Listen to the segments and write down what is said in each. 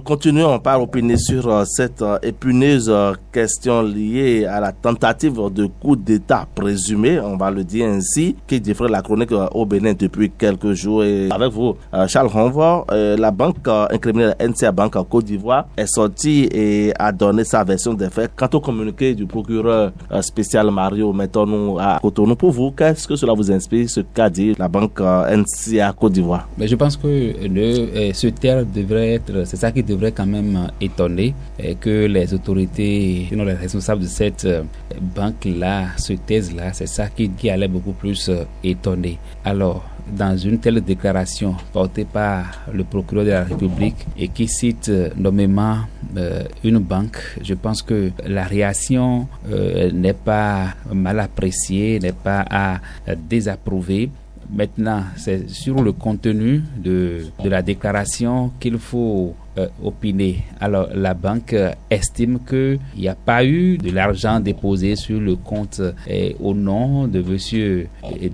continuons par opiner sur cette épineuse question liée à la tentative de coup d'État présumé, on va le dire ainsi, qui défraie la chronique au Bénin depuis quelques jours. Et avec vous, Charles Renvort, la banque incriminée NCA Bank en Côte d'Ivoire est sortie et a donné sa version des faits. Quant au communiqué du procureur spécial Mario Mettons-nous à Cotonou, pour vous, qu'est-ce que cela vous inspire, ce qu'a dit la banque NCA Côte d'Ivoire? Mais je pense que ce terme devrait être, c'est ça qui devrait quand même étonner, que les autorités, sinon les responsables de cette banque-là, ce thèse-là, c'est ça qui allait beaucoup plus étonner. Alors, dans une telle déclaration portée par le procureur de la République et qui cite nommément une banque, je pense que la réaction n'est pas mal appréciée, n'est pas à désapprouver. Maintenant, c'est sur le contenu de la déclaration qu'il faut opiner. Alors, la banque estime qu'il n'y a pas eu de l'argent déposé sur le compte au nom de monsieur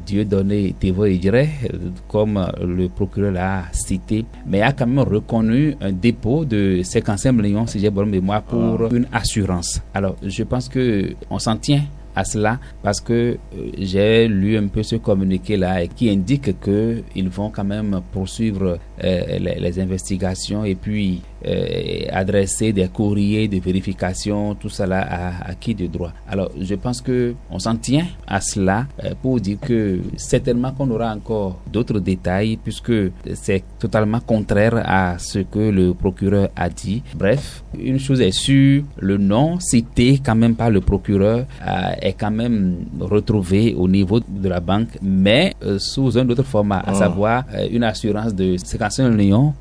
Dieudonné Thévo-Idré, comme le procureur l'a cité, mais a quand même reconnu un dépôt de 55 millions, si j'ai bonne mémoire, pour une assurance. Alors, je pense qu'on s'en tient à cela parce que j'ai lu un peu ce communiqué-là et qui indique qu'ils vont quand même poursuivre les investigations et puis adresser des courriers de vérification, tout cela à qui de droit. Alors, je pense que on s'en tient à cela pour dire que certainement qu'on aura encore d'autres détails puisque c'est totalement contraire à ce que le procureur a dit. Bref, une chose est sûre, le nom cité quand même par le procureur est quand même retrouvé au niveau de la banque, mais sous un autre format, à savoir une assurance de 55 millions,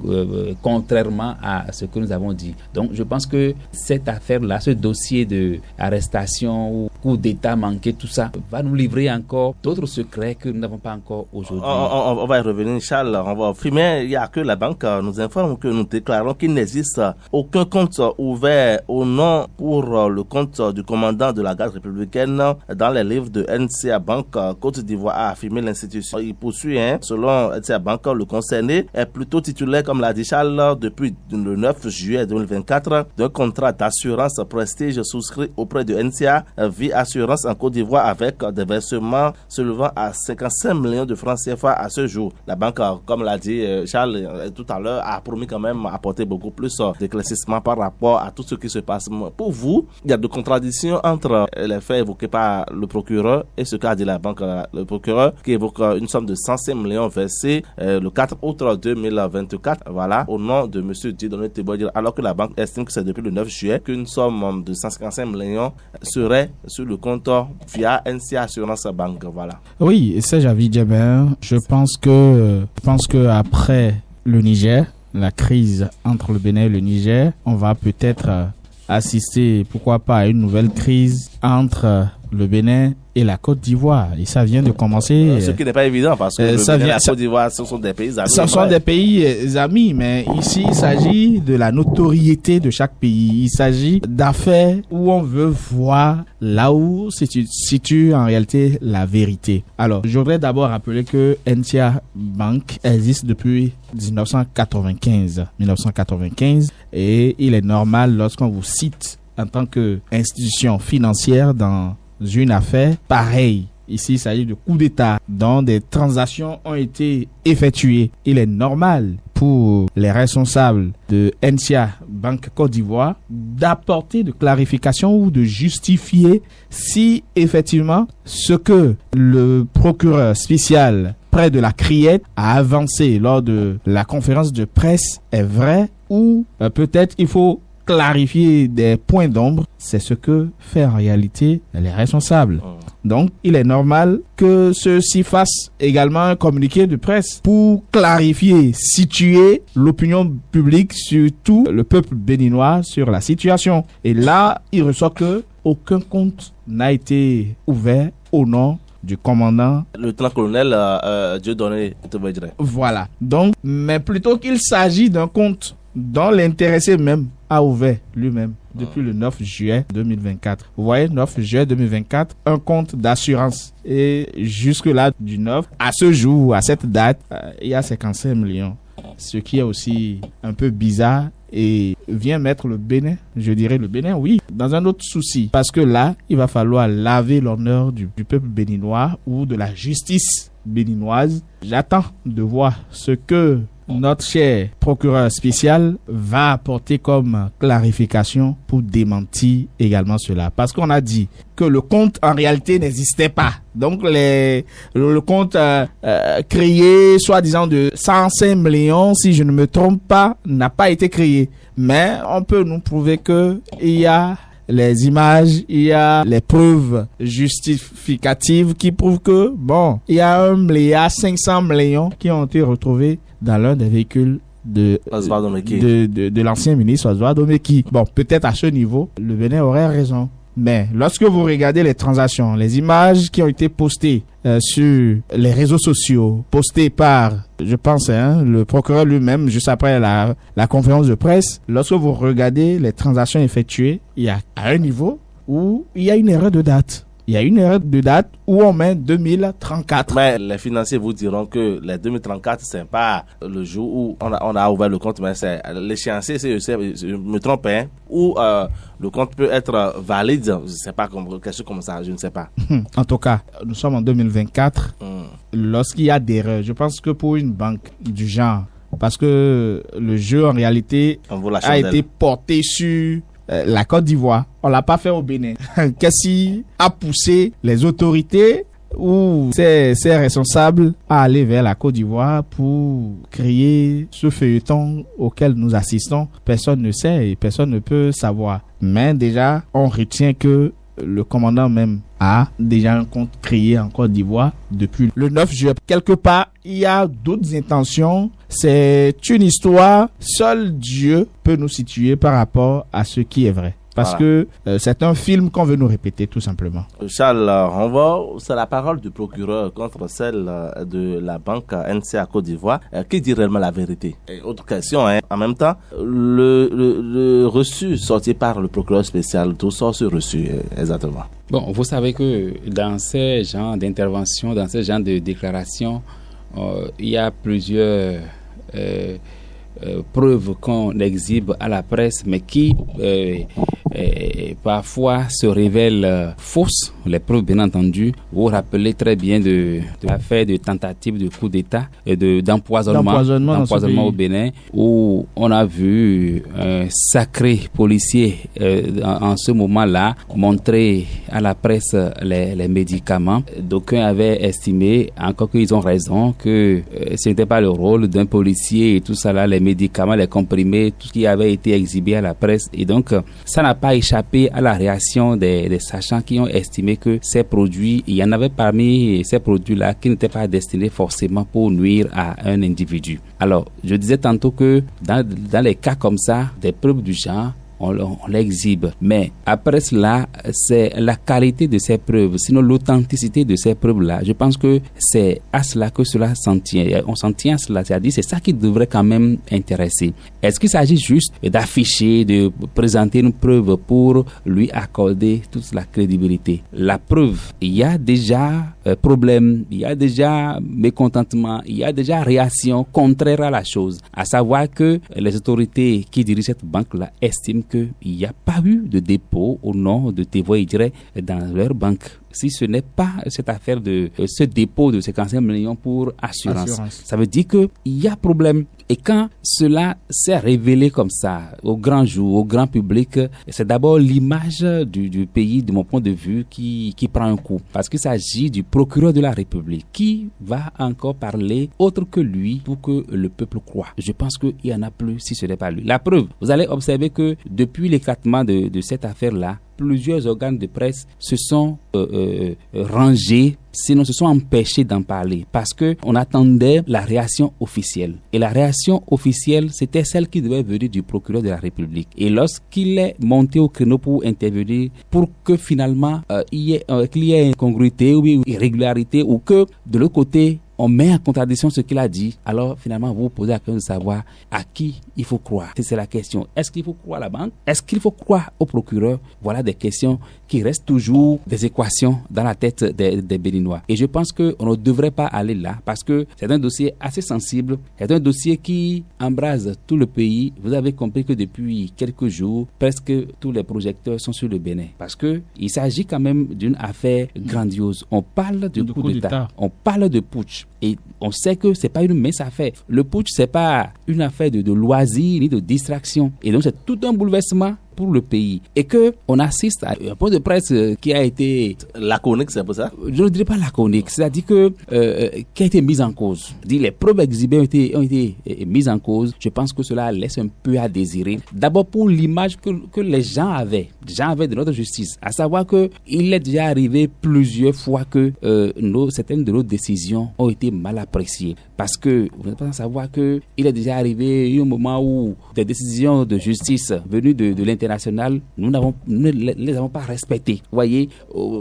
contrairement à ce que nous avons dit. Donc, je pense que cette affaire-là, ce dossier de arrestation ou coup d'État manqué, tout ça, va nous livrer encore d'autres secrets que nous n'avons pas encore aujourd'hui. On va y revenir, Charles. On va mais il n'y a que la banque nous informe que nous déclarons qu'il n'existe aucun compte ouvert au nom pour le compte du commandant de la garde républicaine dans les livres de NCA Bank Côte d'Ivoire, a affirmé l'institution. Il poursuit, selon NCA Bank, le concerné est plutôt titulaire, comme l'a dit Charles, depuis le 9 juillet 2024 d'un contrat d'assurance prestige souscrit auprès de NCA Vie Assurance en Côte d'Ivoire avec des versements s'élevant à 55 millions de francs CFA à ce jour. La banque, comme l'a dit Charles tout à l'heure, a promis quand même apporter beaucoup plus d'éclaircissement par rapport à tout ce qui se passe. Pour vous, il y a de contradictions entre les faits évoqués par le procureur et ce qu'a dit la banque. Le procureur qui évoque une somme de 105 millions versée le 4 août 2024, voilà, au nom de M. Dieudonné Thévo-Idré, alors que la banque estime que c'est depuis le 9 juillet qu'une somme de 155 millions serait sur le compte via NCA Assurance Bank, voilà. Oui, c'est Javi Djeber. Je pense que après le Niger, la crise entre le Bénin et le Niger, on va peut-être assister, pourquoi pas, à une nouvelle crise entre le Bénin et la Côte d'Ivoire. Et ça vient de commencer. Ce qui n'est pas évident parce que le Bénin et la Côte d'Ivoire, ce sont des pays amis. Ce sont des pays amis, mais ici, il s'agit de la notoriété de chaque pays. Il s'agit d'affaires où on veut voir là où se situe en réalité la vérité. Alors, je voudrais d'abord rappeler que NCA Bank existe depuis 1995. Et il est normal lorsqu'on vous cite en tant qu'institution financière dans une affaire pareille. Ici, il s'agit de coup d'État dont des transactions ont été effectuées. Il est normal pour les responsables de NCA Bank Côte d'Ivoire d'apporter de clarifications ou de justifier si effectivement ce que le procureur spécial près de la Criette a avancé lors de la conférence de presse est vrai ou peut-être il faut clarifier des points d'ombre. C'est ce que fait en réalité les responsables. Donc, il est normal que ceux-ci fassent également un communiqué de presse pour clarifier, situer l'opinion publique, surtout le peuple béninois, sur la situation. Et là, il ressort que aucun compte n'a été ouvert au nom du commandant le lieutenant-colonel Dieudonné Thévo-Idré. Voilà. Donc, mais plutôt qu'il s'agit d'un compte dont l'intéressé même a ouvert lui-même depuis le 9 juillet 2024. Vous voyez, 9 juillet 2024, un compte d'assurance. Et jusque-là, du 9, à ce jour, à cette date, il y a 55 millions. Ce qui est aussi un peu bizarre et vient mettre le Bénin, je dirais le Bénin, oui, dans un autre souci. Parce que là, il va falloir laver l'honneur du peuple béninois ou de la justice béninoise. J'attends de voir ce que notre cher procureur spécial va apporter comme clarification pour démentir également cela. Parce qu'on a dit que le compte en réalité n'existait pas. Donc le compte créé, soi-disant de 105 millions, si je ne me trompe pas, n'a pas été créé. Mais on peut nous prouver que il y a les images, il y a les preuves justificatives qui prouvent que, bon, il y a 1,5 milliard qui ont été retrouvés dans l'un des véhicules de l'ancien ministre Oswald Omeki. Bon, peut-être à ce niveau, le Bénin aurait raison. Mais lorsque vous regardez les transactions, les images qui ont été postées sur les réseaux sociaux, postées par, je pense, le procureur lui-même, juste après la conférence de presse, lorsque vous regardez les transactions effectuées, il y a à un niveau où il y a une erreur de date. Il y a une erreur de date où on met 2034. Mais les financiers vous diront que les 2034, c'est pas le jour où on a ouvert le compte, mais c'est l'échéancier, je me trompe, où le compte peut être valide. Je sais pas, quelque chose comme ça, je ne sais pas. En tout cas, nous sommes en 2024. Lorsqu'il y a des erreurs, je pense que pour une banque du genre, parce que le jeu en réalité a été porté sur la Côte d'Ivoire, on l'a pas fait au Bénin. Qu'est-ce qui a poussé les autorités ou ces responsables à aller vers la Côte d'Ivoire pour créer ce feuilleton auquel nous assistons? Personne ne sait et personne ne peut savoir. Mais déjà, on retient que le commandant même a déjà un compte créé en Côte d'Ivoire depuis le 9 juillet. Quelque part, il y a d'autres intentions. C'est une histoire. Seul Dieu peut nous situer par rapport à ce qui est vrai. Parce que c'est un film qu'on veut nous répéter, tout simplement. Charles, c'est la parole du procureur contre celle de la banque NCA Côte d'Ivoire. Qui dit réellement la vérité? Et autre question, en même temps, le reçu sorti par le procureur spécial, tout sort sur reçu, exactement. Bon, vous savez que dans ces genres d'interventions, dans ces genres de déclarations, il y a plusieurs preuves qu'on exhibe à la presse, mais qui parfois se révèlent fausses. Les preuves, bien entendu. Vous vous rappelez très bien de l'affaire de tentative de coup d'État et d'empoisonnement au Bénin, où on a vu un sacré policier en ce moment-là montrer à la presse les médicaments. D'aucuns avaient estimé, encore qu'ils ont raison, que ce n'était pas le rôle d'un policier et tout ça là, les médicaments, les comprimés, tout ce qui avait été exhibé à la presse. Et donc, ça n'a pas échappé à la réaction des sachants qui ont estimé que ces produits, il y en avait parmi ces produits-là qui n'étaient pas destinés forcément pour nuire à un individu. Alors, je disais tantôt que dans les cas comme ça, des preuves du genre, on l'exhibe. Mais après cela, c'est la qualité de ces preuves, sinon l'authenticité de ces preuves-là. Je pense que c'est à cela que cela s'en tient. On s'en tient à cela. C'est-à-dire, c'est ça qui devrait quand même intéresser. Est-ce qu'il s'agit juste d'afficher, de présenter une preuve pour lui accorder toute la crédibilité? La preuve, il y a déjà problème, il y a déjà mécontentement, il y a déjà réaction contraire à la chose. À savoir que les autorités qui dirigent cette banque-là estiment qu'il n'y a pas eu de dépôt au nom de TVI dans leur banque. Si ce n'est pas cette affaire de ce dépôt de 55 millions pour assurance. Ça veut dire qu'il y a problème. Et quand cela s'est révélé comme ça, au grand jour, au grand public, c'est d'abord l'image du pays, de mon point de vue, qui prend un coup. Parce qu'il s'agit du procureur de la République qui va encore parler autre que lui pour que le peuple croie. Je pense qu'il n'y en a plus si ce n'est pas lui. La preuve, vous allez observer que depuis l'éclatement de cette affaire-là, plusieurs organes de presse se sont rangés, sinon se sont empêchés d'en parler parce que on attendait la réaction officielle. Et la réaction officielle, c'était celle qui devait venir du procureur de la République. Et lorsqu'il est monté au créneau pour intervenir, pour que finalement qu'il y ait incongruité ou irrégularité, ou que de l'autre côté on met en contradiction ce qu'il a dit, alors finalement vous vous posez la question de savoir à qui il faut croire. C'est la question. Est-ce qu'il faut croire à la banque? Est-ce qu'il faut croire au procureur? Voilà des questions qui restent toujours des équations dans la tête des Béninois. Et je pense qu'on ne devrait pas aller là parce que c'est un dossier assez sensible, c'est un dossier qui embrase tout le pays. Vous avez compris que depuis quelques jours, presque tous les projecteurs sont sur le Bénin parce que il s'agit quand même d'une affaire grandiose. On parle de coup d'État, on parle de putsch et on sait que c'est pas une mince affaire. Le putsch, c'est pas une affaire de loisir ni de distraction. Et donc c'est tout un bouleversement pour le pays et que on assiste à un point de presse qui a été laconique, c'est pour ça. Je ne dirais pas laconique, c'est-à-dire que qui a été mise en cause. Les preuves exhibées ont été mises en cause. Je pense que cela laisse un peu à désirer. D'abord pour l'image que les gens avaient de notre justice, à savoir que il est déjà arrivé plusieurs fois que certaines de nos décisions ont été mal appréciées. Parce que vous n'êtes pas sans savoir que il est déjà arrivé un moment où des décisions de justice venues de l'international, nous ne les avons pas respectées. Vous voyez,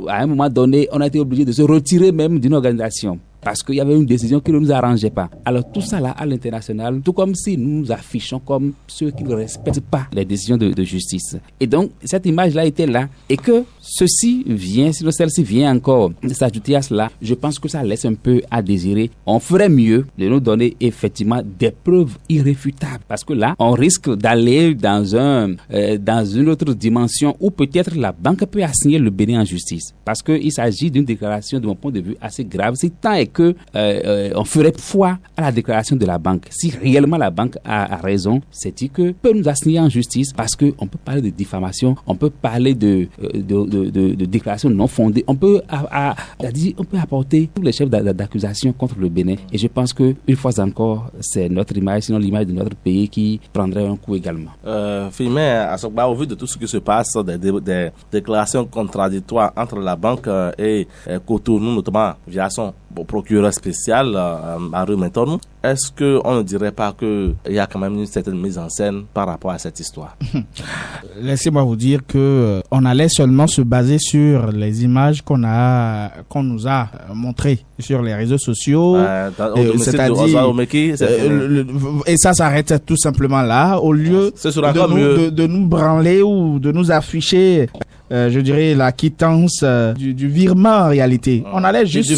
à un moment donné, on a été obligé de se retirer même d'une organisation parce qu'il y avait une décision qui ne nous arrangeait pas. Alors tout ça là à l'international, tout comme si nous nous affichons comme ceux qui ne respectent pas les décisions de justice. Et donc cette image là était là et que ceci vient, sinon celle-ci vient encore s'ajouter à cela, je pense que ça laisse un peu à désirer. On ferait mieux de nous donner effectivement des preuves irréfutables parce que là on risque d'aller dans une autre dimension où peut-être la banque peut assigner le Bénin en justice parce qu'il s'agit d'une déclaration de mon point de vue assez grave. Si tant est que on ferait foi à la déclaration de la banque. Si réellement la banque a raison, c'est-à-dire que peut nous assigner en justice parce que on peut parler de diffamation, on peut parler de déclaration non fondée, on peut apporter tous les chefs d'accusation contre le Bénin. Et je pense que une fois encore, c'est notre image, sinon l'image de notre pays qui prendrait un coup également. Filmé, au vu de tout ce qui se passe, des déclarations contradictoires entre la banque et Cotonou, notamment via son procureur spécial, Mario Menton, est-ce qu'on ne dirait pas qu'il y a quand même une certaine mise en scène par rapport à cette histoire? Laissez-moi vous dire que on allait seulement se baser sur les images qu'on nous a montrées sur les réseaux sociaux, c'est-à-dire et ça s'arrête tout simplement là, au lieu de nous branler ou de nous afficher je dirais la quittance du virement en réalité. On allait juste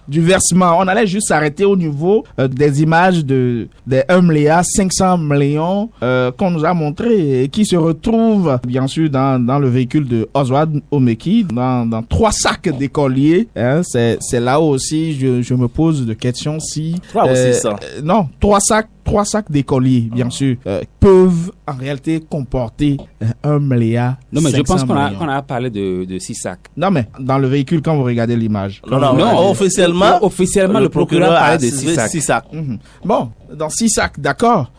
du versement. On allait juste s'arrêter au niveau des images des 1,5 milliard qu'on nous a montré et qui se retrouvent bien sûr dans le véhicule de Oswald Omeki, dans 3 sacs d'écoliers. Hein, c'est là aussi je me pose de questions si 3 ou 600. Non, 3 sacs d'écoliers, bien sûr, peuvent en réalité comporter 1 milliard. Non, mais je pense qu'on a parlé de 6 sacs. Non, mais dans le véhicule, quand vous regardez l'image. Non, officiellement, le procureur parlait de 6 sacs. Bon, dans 6 sacs, d'accord.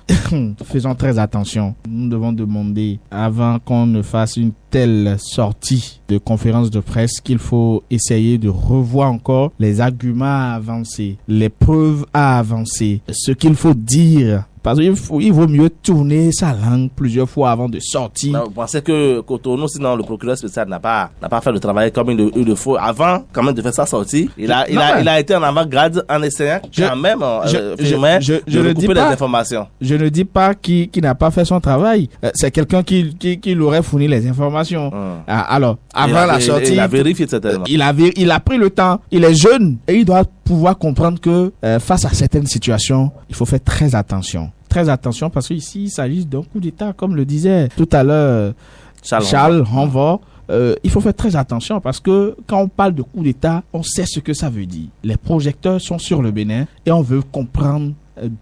Faisons très attention. Nous devons demander, avant qu'on ne fasse une telle sortie de conférence de presse, qu'il faut essayer de revoir encore les arguments à avancer, les preuves à avancer, ce qu'il faut dire. Parce qu'il vaut mieux tourner sa langue plusieurs fois avant de sortir. Vous pensez que Cotonou, sinon le procureur spécial n'a pas fait le travail comme il le faut avant quand même de faire sa sortie. Il a été en avant-garde en essayant quand même de recouper les informations. Je ne dis pas qu'il n'a pas fait son travail. C'est quelqu'un qui l'aurait fourni les informations. Alors, avant la sortie, il a vérifié certainement. Il a pris le temps. Il est jeune et il doit pouvoir comprendre que face à certaines situations, il faut faire très attention. Très attention parce qu'ici, il s'agit d'un coup d'État, comme le disait tout à l'heure Charles Renvort. Il faut faire très attention parce que quand on parle de coup d'État, on sait ce que ça veut dire. Les projecteurs sont sur le Bénin et on veut comprendre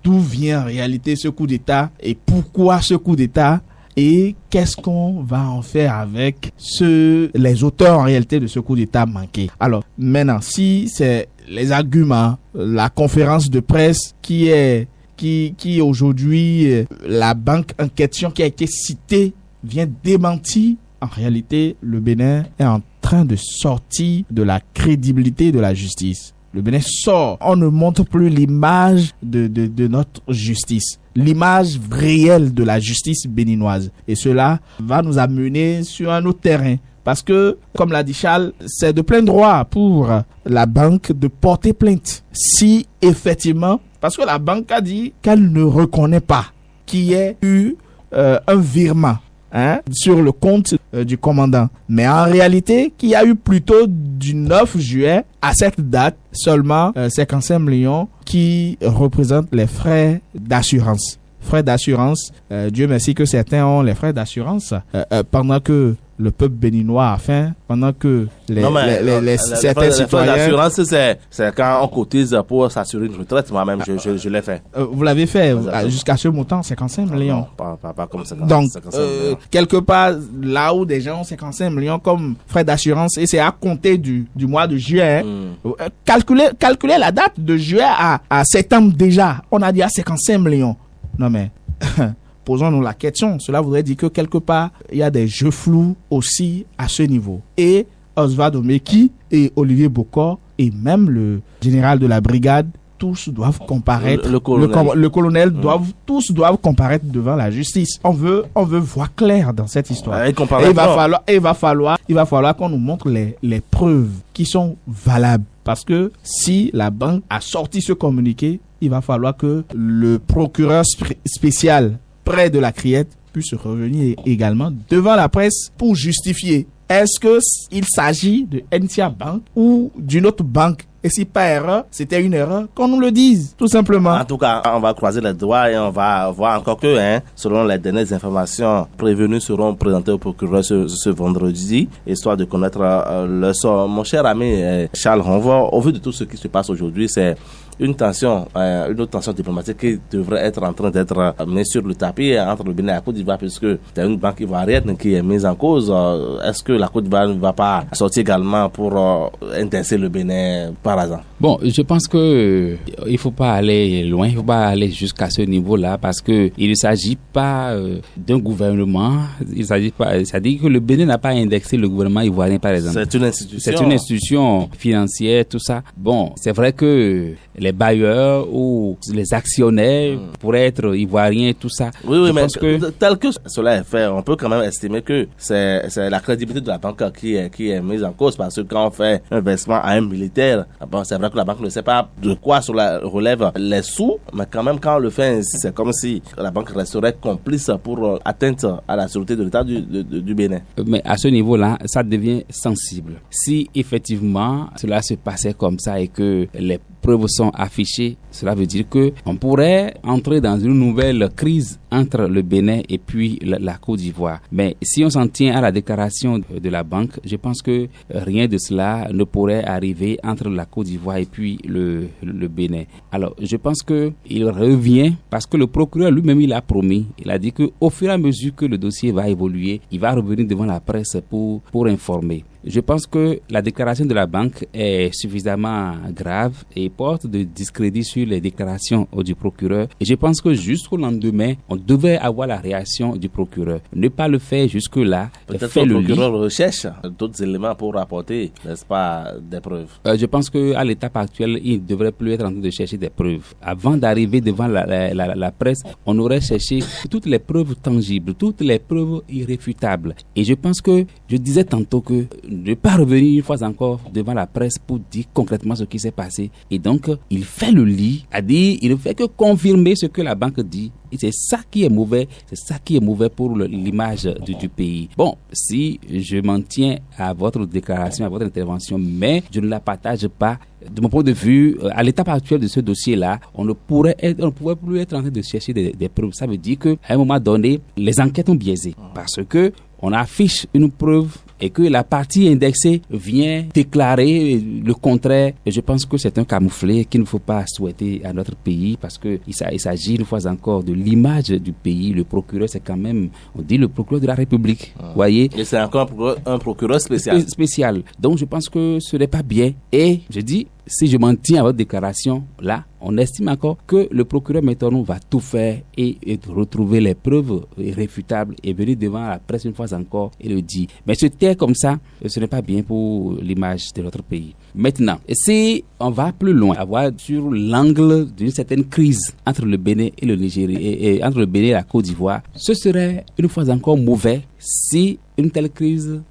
d'où vient en réalité ce coup d'État et pourquoi ce coup d'État et qu'est-ce qu'on va en faire avec les auteurs en réalité de ce coup d'État manqué. Alors maintenant, si c'est les arguments, la conférence de presse qui aujourd'hui, la banque en question qui a été citée vient démentir, en réalité, le Bénin est en train de sortir de la crédibilité de la justice. Le Bénin sort. On ne montre plus l'image de notre justice, l'image réelle de la justice béninoise. Et cela va nous amener sur un autre terrain. Parce que, comme l'a dit Charles, c'est de plein droit pour la banque de porter plainte. Si effectivement, parce que la banque a dit qu'elle ne reconnaît pas qu'il y ait eu un virement sur le compte du commandant. Mais en réalité, qu'il y a eu plutôt du 9 juillet à cette date seulement 55 millions qui représentent les frais d'assurance. Frais d'assurance, Dieu merci que certains ont les frais d'assurance pendant que le peuple béninois a faim, pendant que certains citoyens... L'assurance, c'est quand on cotise pour s'assurer une retraite. Moi-même, je l'ai fait. Vous l'avez fait jusqu'à ce montant, 55 millions. Non, pas comme ça. Donc, quelque part, là où des gens ont 55 millions comme frais d'assurance, et c'est à compter du mois de juillet. Calculez la date de juillet à septembre déjà. On a dit à 55 millions. Non mais... Posons-nous la question. Cela voudrait dire que quelque part, il y a des jeux flous aussi à ce niveau. Et Oswald Omeki et Olivier Bokor et même le général de la brigade, tous doivent comparaître. Le colonel tous doivent comparaître devant la justice. On veut voir clair dans cette histoire. Et il va falloir qu'on nous montre les preuves qui sont valables. Parce que si la banque a sorti ce communiqué, il va falloir que le procureur spécial près de la criette puisse revenir également devant la presse pour justifier. Est-ce qu'il s'agit de NCA Bank ou d'une autre banque? Et si pas erreur, c'était une erreur, qu'on nous le dise, tout simplement. En tout cas, on va croiser les doigts et on va voir encore que, selon les dernières informations, prévenus seront présentés au procureur ce vendredi, histoire de connaître le sort. Mon cher ami Charles Ronvaux, au vu de tout ce qui se passe aujourd'hui, c'est une autre tension diplomatique qui devrait être en train d'être menée sur le tapis entre le Bénin et la Côte d'Ivoire, puisque c'est une banque ivoirienne qui est mise en cause. Est-ce que la Côte d'Ivoire ne va pas sortir également pour intéresser le Bénin par hasard? Bon, je pense que il faut pas aller loin, il faut pas aller jusqu'à ce niveau-là, parce que il ne s'agit pas d'un gouvernement. Il s'agit pas. Ça dit que le Bénin n'a pas indexé le gouvernement ivoirien, par exemple. C'est une institution. C'est une institution financière, tout ça. Bon, c'est vrai que les bailleurs ou les actionnaires pourraient être ivoiriens, tout ça. Oui, mais tel que cela est fait, on peut quand même estimer que c'est la crédibilité de la banque qui est mise en cause, parce que quand on fait un versement à un militaire, bon, c'est vrai que la banque ne sait pas de quoi cela relève les sous, mais quand même quand on le fait ainsi, c'est comme si la banque resterait complice pour atteinte à la sûreté de l'État du Bénin. Mais à ce niveau-là, ça devient sensible. Si effectivement cela se passait comme ça et que les preuves sont affichées, cela veut dire que on pourrait entrer dans une nouvelle crise entre le Bénin et puis la Côte d'Ivoire. Mais si on s'en tient à la déclaration de la banque, je pense que rien de cela ne pourrait arriver entre la Côte d'Ivoire et puis le Bénin. Alors, je pense que il revient, parce que le procureur lui-même, il a promis, il a dit que au fur et à mesure que le dossier va évoluer, il va revenir devant la presse pour informer. Je pense que la déclaration de la banque est suffisamment grave et porte de discrédit sur les déclarations du procureur. Et je pense que jusqu'au lendemain, on devait avoir la réaction du procureur. Ne pas le faire jusque-là. Peut-être que le procureur recherche d'autres éléments pour apporter, n'est-ce pas, des preuves. Je pense qu'à l'étape actuelle, il ne devrait plus être en train de chercher des preuves. Avant d'arriver devant la presse, on aurait cherché toutes les preuves tangibles, toutes les preuves irréfutables. Et je pense que, je disais tantôt que ne pas revenir une fois encore devant la presse pour dire concrètement ce qui s'est passé. Et donc, il fait le lit, c'est-à-dire il ne fait que confirmer ce que la banque dit. Et c'est ça qui est mauvais, pour l'image du pays. Bon, si je m'en tiens à votre déclaration, à votre intervention, mais je ne la partage pas, de mon point de vue, à l'étape actuelle de ce dossier-là, on ne pouvait plus être en train de chercher des preuves. Ça veut dire qu'à un moment donné, les enquêtes ont biaisé. Parce que on affiche une preuve et que la partie indexée vient déclarer le contraire. Et je pense que c'est un camouflet qu'il ne faut pas souhaiter à notre pays, parce que il s'agit une fois encore de l'image du pays. Le procureur, c'est quand même, on dit le procureur de la République. Voyez. Et c'est encore un procureur spécial. Spécial. Donc je pense que ce n'est pas bien. Et je dis, si je m'en tiens à votre déclaration, là, on estime encore que le procureur Métornou va tout faire et retrouver les preuves irréfutables et venir devant la presse une fois encore et le dire. Mais se taire comme ça, ce n'est pas bien pour l'image de notre pays. Maintenant, si on va plus loin, avoir sur l'angle d'une certaine crise entre le Bénin et le Nigeria, et entre le Bénin et la Côte d'Ivoire, ce serait une fois encore mauvais si une telle crise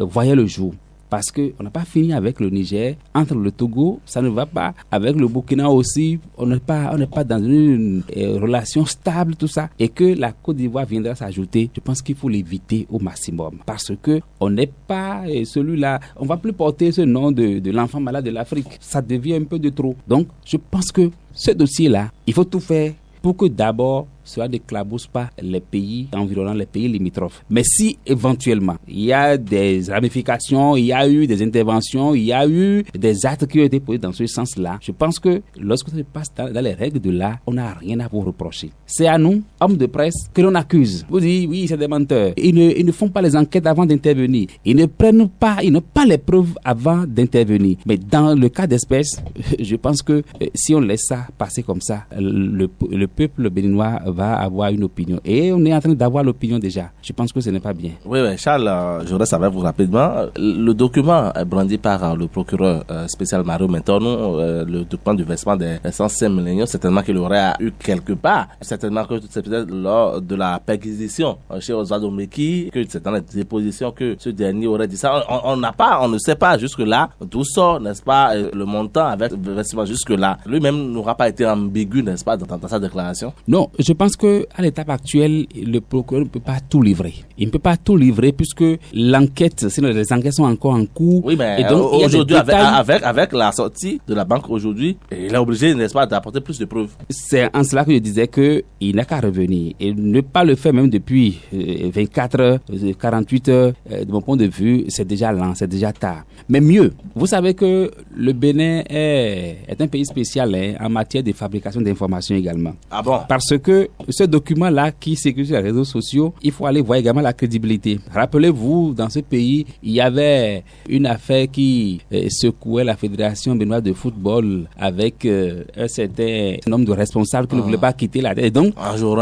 voyait le jour. Parce qu'on n'a pas fini avec le Niger. Entre le Togo, ça ne va pas. Avec le Burkina aussi, on n'est pas dans une relation stable, tout ça. Et que la Côte d'Ivoire viendra s'ajouter, je pense qu'il faut l'éviter au maximum. Parce que on n'est pas celui-là. On ne va plus porter ce nom de l'enfant malade de l'Afrique. Ça devient un peu de trop. Donc, je pense que ce dossier-là, il faut tout faire pour que d'abord, cela n'éclabousse pas les pays environnants, les pays limitrophes. Mais si éventuellement il y a des ramifications, il y a eu des interventions, il y a eu des actes qui ont été posés dans ce sens-là, je pense que lorsque ça se passe dans les règles de l'art, on n'a rien à vous reprocher. C'est à nous, hommes de presse, que l'on accuse. Vous dites, oui, c'est des menteurs. Ils ne font pas les enquêtes avant d'intervenir. Ils n'ont pas les preuves avant d'intervenir. Mais dans le cas d'espèce, je pense que si on laisse ça passer comme ça, le peuple béninois va avoir une opinion. Et on est en train d'avoir l'opinion déjà. Je pense que ce n'est pas bien. Oui, Charles, je reste avec vous rapidement. Le document brandi par le procureur spécial Mario Métornou, le document du versement des 105 millions, certainement qu'il aurait eu quelque part. Certainement que c'est peut-être lors de la perquisition chez Oswald Omeki, que c'est dans les dépositions que ce dernier aurait dit ça. On ne sait pas jusque-là d'où sort, n'est-ce pas, le montant avec le versement jusque-là. Lui-même n'aura pas été ambigu, n'est-ce pas, dans sa déclaration. Non, je pense que à l'étape actuelle, le procureur ne peut pas tout livrer. Il ne peut pas tout livrer puisque l'enquête, sinon les enquêtes sont encore en cours. Oui, mais et donc, aujourd'hui, avec la sortie de la banque aujourd'hui, il est obligé, n'est-ce pas, d'apporter plus de preuves. C'est en cela que je disais qu'il n'a qu'à revenir et ne pas le faire même depuis 24 heures, 48 heures. De mon point de vue, c'est déjà lent, c'est déjà tard. Mais mieux, vous savez que le Bénin est un pays spécial en matière de fabrication d'informations également. Ah bon? Parce que ce document-là qui circule sur les réseaux sociaux, il faut aller voir également la crédibilité. Rappelez-vous, dans ce pays, il y avait une affaire qui secouait la Fédération béninoise de football avec un certain nombre de responsables qui ne voulaient pas quitter la tête. Et donc, vous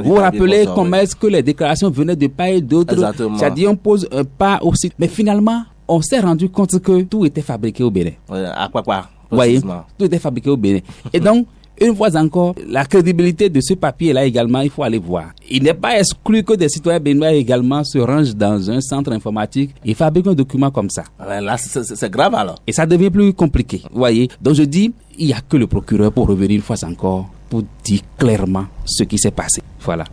vous rappelez comment est-ce que les déclarations venaient de part et d'autre. C'est-à-dire, on pose un pas aussi. Mais finalement, on s'est rendu compte que tout était fabriqué au Bénin. À quoi? Voyez, tout était fabriqué au Bénin. Et donc, une fois encore, la crédibilité de ce papier-là également, il faut aller voir. Il n'est pas exclu que des citoyens béninois également se rangent dans un centre informatique et fabriquent un document comme ça. Là, c'est grave alors. Et ça devient plus compliqué, vous voyez. Donc je dis, il n'y a que le procureur pour revenir une fois encore, pour dire clairement ce qui s'est passé. Voilà.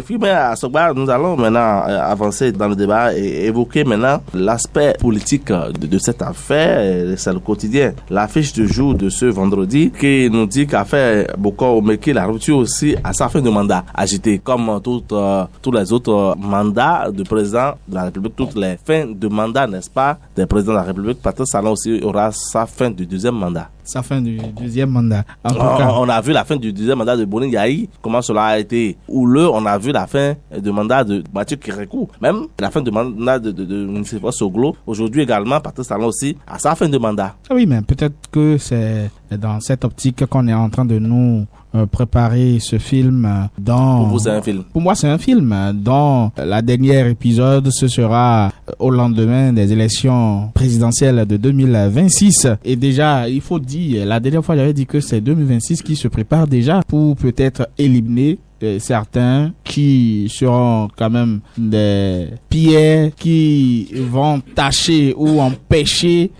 Philomena Sogba, nous allons maintenant avancer dans le débat et évoquer maintenant l'aspect politique de cette affaire. C'est le quotidien. L'affiche du jour de ce vendredi qui nous dit qu'a fait Bokor Omeki la rupture aussi à sa fin de mandat agité comme tous les autres mandats de président de la République, toutes les fins de mandat, n'est-ce pas, des présidents de la République. Patrice Talon aussi aura sa fin du deuxième mandat. Sa fin du deuxième mandat. On a vu la fin du deuxième mandat de Boni Yahi, comment cela a été houleux. On a vu la fin de mandat de Mathieu Kérékou, même la fin de mandat de Nicéphore Soglo. Aujourd'hui également, Patrice Talon aussi à sa fin de mandat. Oui, mais peut-être que c'est dans cette optique qu'on est en train de nous préparer ce film Pour vous, c'est un film. Pour moi, c'est un film dont la dernière épisode, ce sera au lendemain des élections présidentielles de 2026. Et déjà, il faut dire, la dernière fois, j'avais dit que c'est 2026 qui se prépare déjà pour peut-être éliminer certains qui seront quand même des pierres qui vont tâcher ou empêcher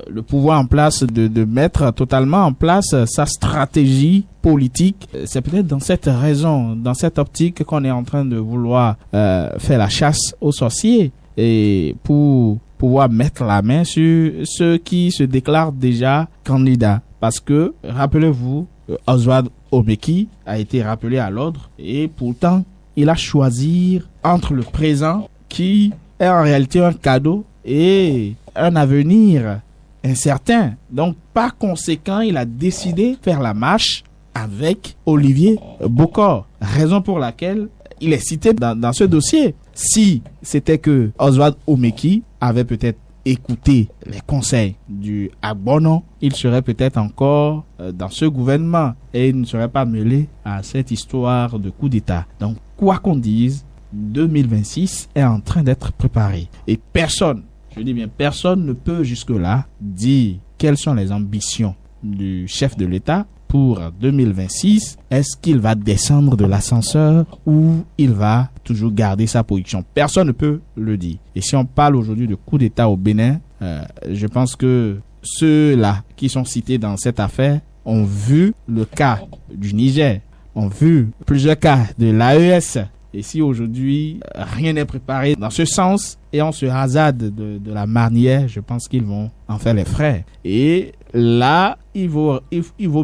le pouvoir en place de mettre totalement en place sa stratégie politique. C'est peut-être dans cette raison, dans cette optique qu'on est en train de vouloir faire la chasse aux sorciers et pour pouvoir mettre la main sur ceux qui se déclarent déjà candidats. Parce que, rappelez-vous, Oswald Omeki a été rappelé à l'ordre et pourtant il a choisi entre le présent qui est en réalité un cadeau et un avenir incertain. Donc par conséquent il a décidé de faire la marche avec Olivier Bokor, raison pour laquelle il est cité dans ce dossier. Si c'était que Oswald Omeki avait peut-être écouté les conseils du Agbono, il serait peut-être encore dans ce gouvernement et il ne serait pas mêlé à cette histoire de coup d'État. Donc, quoi qu'on dise, 2026 est en train d'être préparé. Et personne, je dis bien personne, ne peut jusque-là dire quelles sont les ambitions du chef de l'État pour 2026. Est-ce qu'il va descendre de l'ascenseur ou il va toujours garder sa position? Personne ne peut le dire. Et si on parle aujourd'hui de coup d'État au Bénin, je pense que ceux-là qui sont cités dans cette affaire ont vu le cas du Niger, ont vu plusieurs cas de l'AES. Et si aujourd'hui, rien n'est préparé dans ce sens et on se hasarde de la manière, je pense qu'ils vont en faire les frais. Et là, il vaut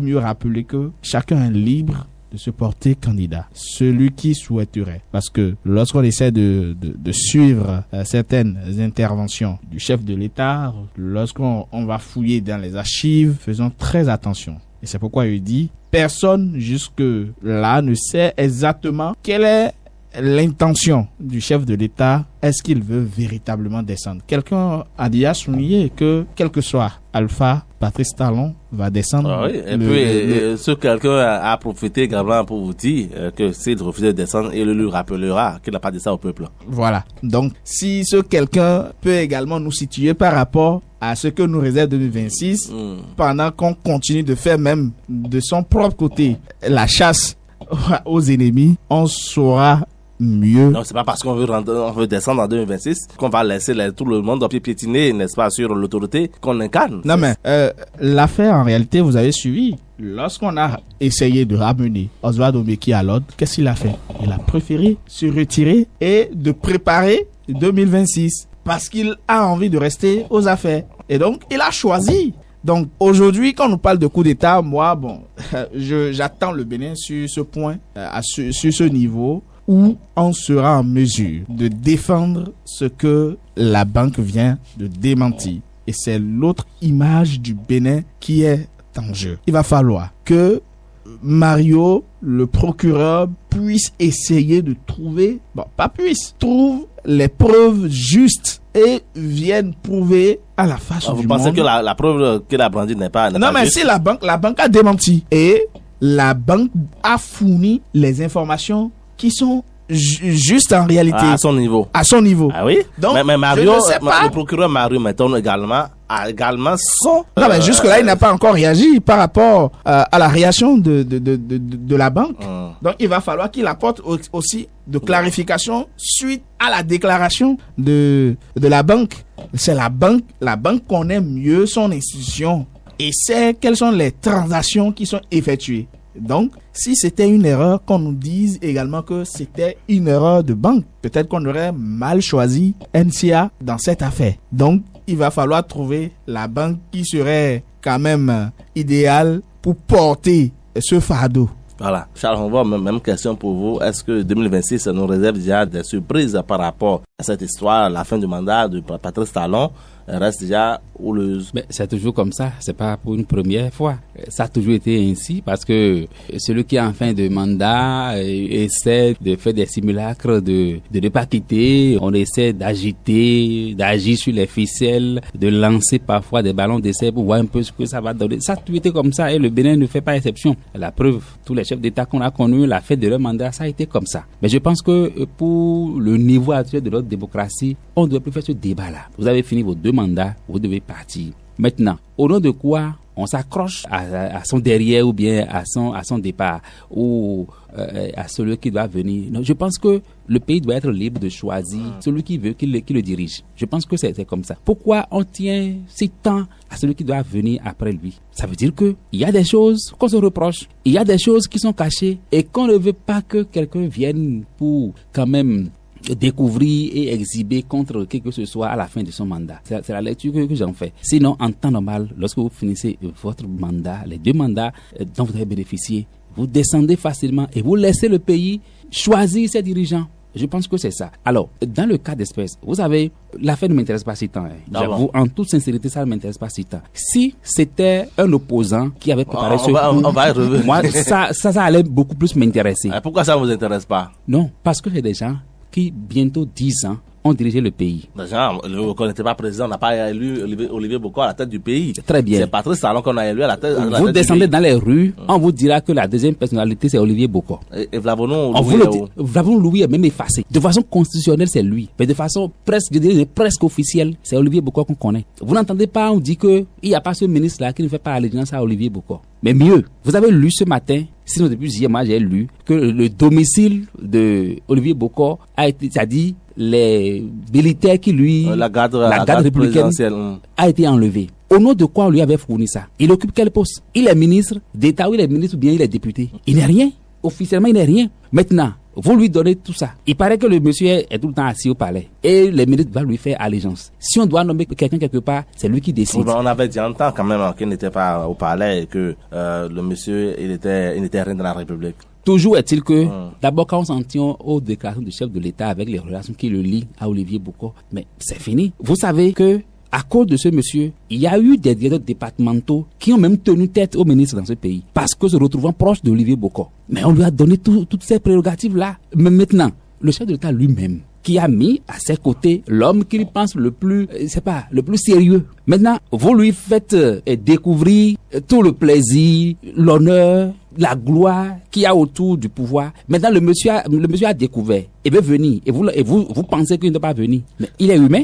mieux rappeler que chacun est libre de se porter candidat, celui qui souhaiterait. Parce que lorsqu'on essaie de suivre certaines interventions du chef de l'État, lorsqu'on va fouiller dans les archives, faisons très attention. Et c'est pourquoi il dit, personne jusque-là ne sait exactement quelle est l'intention du chef de l'État. Est-ce qu'il veut véritablement descendre? Quelqu'un a déjà souligné que, quel que soit Alpha, Patrice Talon va descendre. Ah oui, et puis, ce quelqu'un a profité également pour vous dire que s'il refuse de descendre, il lui rappellera qu'il n'a pas dit ça au peuple. Voilà. Donc, si ce quelqu'un peut également nous situer par rapport à ce que nous réserve 2026, pendant qu'on continue de faire même de son propre côté la chasse aux ennemis, on saura mieux. Non, c'est pas parce qu'on veut descendre en 2026 qu'on va laisser tout le monde piétiner, n'est-ce pas, sur l'autorité qu'on incarne. Non, mais l'affaire, en réalité, vous avez suivi. Lorsqu'on a essayé de ramener Oswald Omeki à l'ordre, qu'est-ce qu'il a fait? Il a préféré se retirer et de préparer 2026 parce qu'il a envie de rester aux affaires. Et donc, il a choisi. Donc, aujourd'hui, quand on nous parle de coup d'État, moi, j'attends le Bénin sur ce point, sur ce niveau, où on sera en mesure de défendre ce que la banque vient de démentir. Et c'est l'autre image du Bénin qui est en jeu. Il va falloir que Mario, le procureur, puisse essayer de trouve les preuves justes et vienne prouver à la face du monde. Vous pensez que la preuve qu'il a brandie n'est pas non, mais juste? Si la banque a démenti et la banque a fourni les informations qui sont juste en réalité. À son niveau. À son niveau. Ah oui? Donc, mais Mario, je ne sais pas. Le procureur Mario Meton a également son... Non, mais jusque-là, il n'a pas encore réagi par rapport à la réaction de la banque. Donc, il va falloir qu'il apporte aussi de clarification suite à la déclaration de la banque. C'est la banque connaît mieux son institution et sait quelles sont les transactions qui sont effectuées. Donc, si c'était une erreur, qu'on nous dise également que c'était une erreur de banque. Peut-être qu'on aurait mal choisi NCA dans cette affaire. Donc, il va falloir trouver la banque qui serait quand même idéale pour porter ce fardeau. Voilà. Charles, on va même question pour vous. Est-ce que 2026 nous réserve déjà des surprises par rapport à cette histoire? La fin du mandat de Patrice Talon reste déjà houleuse. Mais c'est toujours comme ça, c'est pas pour une première fois. Ça a toujours été ainsi parce que celui qui est en fin de mandat essaie de faire des simulacres de ne pas quitter. On essaie d'agir sur les ficelles, de lancer parfois des ballons d'essai pour voir un peu ce que ça va donner. Ça a toujours été comme ça et le Bénin ne fait pas exception. La preuve, tous les chefs d'État qu'on a connus, la fin de leur mandat, ça a été comme ça. Mais je pense que pour le niveau actuel de notre démocratie, on ne doit plus faire ce débat-là. Vous avez fini vos 2 mandats, vous devez partir. Maintenant, au nom de quoi on s'accroche à son derrière ou bien à son départ ou à celui qui doit venir? Non, je pense que le pays doit être libre de choisir celui qui veut, qui le dirige. Je pense que c'est comme ça. Pourquoi on tient si tant à celui qui doit venir après lui? Ça veut dire que il y a des choses qu'on se reproche, il y a des choses qui sont cachées et qu'on ne veut pas que quelqu'un vienne pour quand même découvrir et exhiber contre qui que ce soit à la fin de son mandat. C'est la lecture que j'en fais. Sinon, en temps normal, lorsque vous finissez votre mandat, les 2 mandats dont vous avez bénéficié, vous descendez facilement et vous laissez le pays choisir ses dirigeants. Je pense que c'est ça. Alors, dans le cas d'espèce, vous savez, l'affaire ne m'intéresse pas si tant. J'avoue, en toute sincérité, ça ne m'intéresse pas si tant. Si c'était un opposant qui avait préparé ce coup, on va y revenir. Moi, ça allait beaucoup plus m'intéresser. Pourquoi ça ne vous intéresse pas? Non, parce que c'est des gens qui, bientôt 10 ans, ont dirigé le pays. Déjà, on n'était pas président, on n'a pas élu Olivier Boko à la tête du pays. Très bien. C'est Patrice Talon qu'on a élu à la tête, vous descendez dans les rues, on vous dira que la deuxième personnalité, c'est Olivier Boko. Et Vlavono Louis est même effacé. De façon constitutionnelle, c'est lui. Mais de façon presque, je dirais, presque officielle, c'est Olivier Boko qu'on connaît. Vous n'entendez pas, on dit qu'il n'y a pas ce ministre-là qui ne fait pas allégeance à Olivier Boko. Mais mieux, vous avez lu ce matin, sinon depuis hier, moi j'ai lu, que le domicile de Olivier Boko a été, c'est-à-dire les militaires qui lui, la garde républicaine a été enlevé. Au nom de quoi on lui avait fourni ça? Il occupe quel poste? Il est ministre d'État ou il est ministre ou bien il est député? Il n'est rien. Officiellement, il n'est rien. Maintenant, vous lui donnez tout ça. Il paraît que le monsieur est tout le temps assis au palais. Et les ministres vont lui faire allégeance. Si on doit nommer quelqu'un quelque part, c'est lui qui décide. On avait dit en temps quand même qu'il n'était pas au palais et que le monsieur, il n'était rien dans la République. Toujours est-il que, d'abord, quand on s'en tient aux déclarations du chef de l'État avec les relations qui le lient à Olivier Boko, mais c'est fini. Vous savez que, à cause de ce monsieur, il y a eu des directeurs départementaux qui ont même tenu tête au ministre dans ce pays. Parce que se retrouvant proche d'Olivier Boko. Mais on lui a donné toutes ces prérogatives-là. Mais maintenant, le chef de l'État lui-même, qui a mis à ses côtés l'homme qu'il pense le plus sérieux. Maintenant, vous lui faites découvrir tout le plaisir, l'honneur, la gloire qu'il y a autour du pouvoir. Maintenant, le monsieur a découvert. Il veut venir. Et vous pensez qu'il ne doit pas venir. Mais il est humain.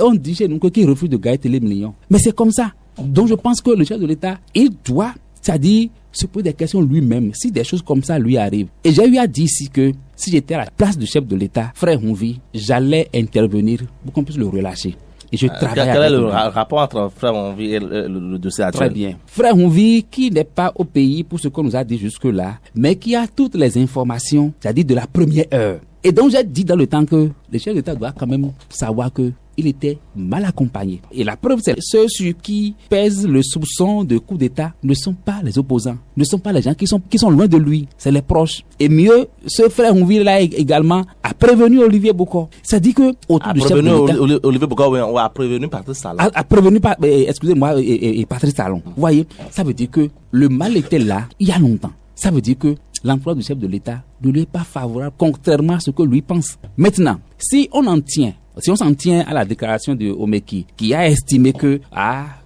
On dit chez nous qu'il refuse de gagner les millions. Mais c'est comme ça. Donc, je pense que le chef de l'État, il doit, c'est-à-dire, se poser des questions lui-même, si des choses comme ça lui arrivent. Et j'ai eu à dire ici que, si j'étais à la place du chef de l'État, Frère Honvi, j'allais intervenir pour qu'on puisse le relâcher. Et je travaille quel est le rapport entre Frère Honvi et le dossier actuel? Très bien. Frère Honvi, qui n'est pas au pays pour ce qu'on nous a dit jusque-là, mais qui a toutes les informations, c'est-à-dire de la première heure. Et donc j'ai dit dans le temps que le chef de l'État doit quand même savoir que il était mal accompagné. Et la preuve, c'est ceux sur qui pèse le soupçon de coup d'État ne sont pas les opposants, ne sont pas les gens qui sont loin de lui, c'est les proches. Et mieux, ce Frère Honvi-là également a prévenu Olivier Boko. Ça dit que autour du chef de l'État, Olivier Boko a prévenu Patrice Talon. A prévenu, excusez-moi, et Patrice Talon. Vous voyez, ça veut dire que le mal était là il y a longtemps. Ça veut dire que l'emploi du chef de l'État ne lui est pas favorable, contrairement à ce que lui pense. Maintenant, si on s'en tient à la déclaration de Omeki, qui a estimé que,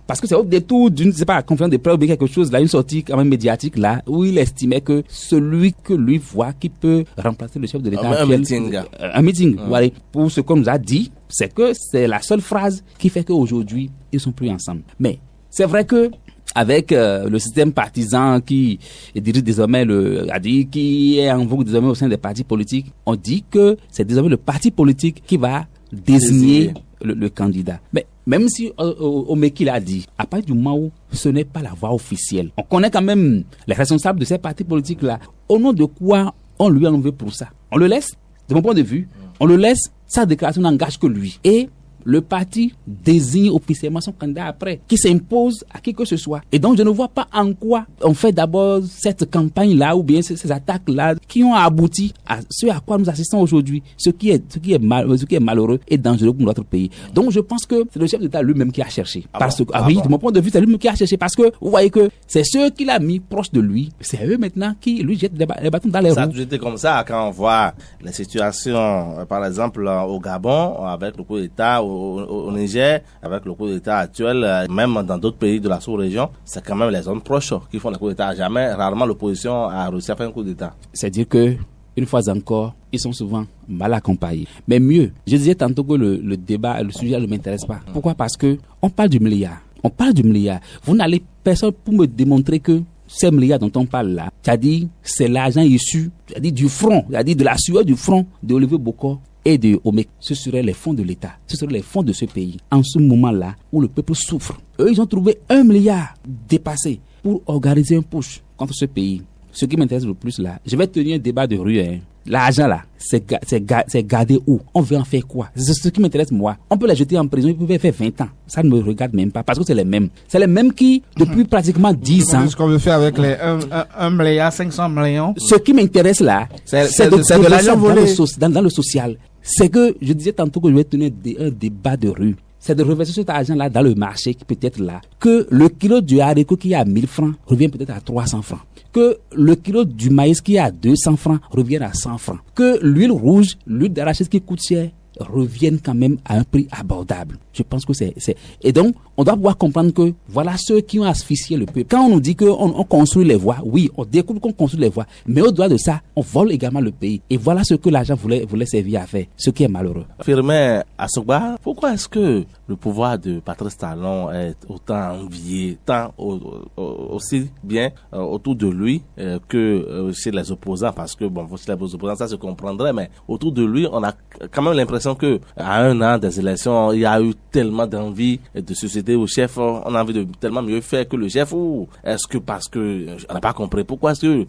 parce que c'est au détour d'une, conférence de presse ou quelque chose, là, une sortie quand même médiatique, là, où il estimait que celui que lui voit qui peut remplacer le chef de l'État actuel, un meeting, voilà, pour ce qu'on nous a dit, c'est que c'est la seule phrase qui fait qu'aujourd'hui, ils sont plus ensemble. Mais, c'est vrai que, avec le système partisan qui dirige désormais qui est en vogue désormais au sein des partis politiques, on dit que c'est désormais le parti politique qui va désigner le candidat. Mais même si Omeki l'a dit, à partir du moment où ce n'est pas la voix officielle, on connaît quand même les responsables de ces partis politiques-là. Au nom de quoi on lui a enlevé pour ça? On le laisse, de mon point de vue, on le laisse, sa déclaration n'engage que lui. Et le parti désigne officiellement son candidat après, qui s'impose à qui que ce soit. Et donc, je ne vois pas en quoi on fait d'abord cette campagne-là, ou bien ces attaques-là, qui ont abouti à ce à quoi nous assistons aujourd'hui, ce qui est malheureux et dangereux pour notre pays. Donc, je pense que c'est le chef d'État lui-même qui a cherché. De mon point de vue, c'est lui-même qui a cherché, parce que vous voyez que c'est ceux qu'il a mis proches de lui, c'est eux maintenant qui lui jettent les bâtons dans les roues. Ça a toujours été comme ça quand on voit les situations, par exemple, au Gabon, avec le coup d'État, au Niger, avec le coup d'État actuel, même dans d'autres pays de la sous-région, c'est quand même les zones proches qui font le coup d'État. Rarement l'opposition a réussi à faire un coup d'État. C'est-à-dire que, une fois encore, ils sont souvent mal accompagnés. Mais mieux, je disais tantôt que le débat, le sujet ne m'intéresse pas. Pourquoi? Parce que on parle du milliard. Vous n'allez personne pour me démontrer que ces milliards dont on parle là, c'est-à-dire c'est l'argent issu, c'est-à-dire du front, c'est-à-dire de la sueur du front de Olivier Boko et de Omeki. Ce seraient les fonds de l'État, ce seraient les fonds de ce pays. En ce moment-là où le peuple souffre, eux, ils ont trouvé 1 milliard dépassé pour organiser un push contre ce pays. Ce qui m'intéresse le plus là, je vais tenir un débat de rue. L'argent là, c'est gardé où? On veut en faire quoi? C'est ce qui m'intéresse moi. On peut les jeter en prison, ils peuvent faire 20 ans. Ça ne me regarde même pas parce que c'est les mêmes. C'est les mêmes qui, depuis pratiquement 10 ans. Ce qu'on veut faire avec les 1 milliard 500 millions. Ce qui m'intéresse là, c'est de l'argent volé dans le social. C'est que je disais tantôt que je vais tenir un débat de rue. c'est de reverser cet argent-là dans le marché qui peut être là. Que le kilo du haricot qui est à 1000 francs revienne peut-être à 300 francs. Que le kilo du maïs qui est à 200 francs revienne à 100 francs. Que l'huile rouge, l'huile d'arachide qui coûte cher, reviennent quand même à un prix abordable. Je pense que c'est... Et donc, on doit pouvoir comprendre que voilà ceux qui ont asphyxié le peuple. Quand on nous dit qu'on construit les voies, oui, on découvre qu'on construit les voies, mais au-delà de ça, on vole également le pays. Et voilà ce que l'argent voulait servir à faire, ce qui est malheureux. Firmin Assogba, pourquoi est-ce que le pouvoir de Patrice Talon est autant envié, tant aussi bien autour de lui que chez les opposants? Parce que, bon, chez les opposants, ça se comprendrait, mais autour de lui, on a quand même l'impression que à un an des élections, il y a eu tellement d'envie de succéder au chef, on a envie de tellement mieux faire que le chef, ou est-ce que parce que on n'a pas compris pourquoi est-ce que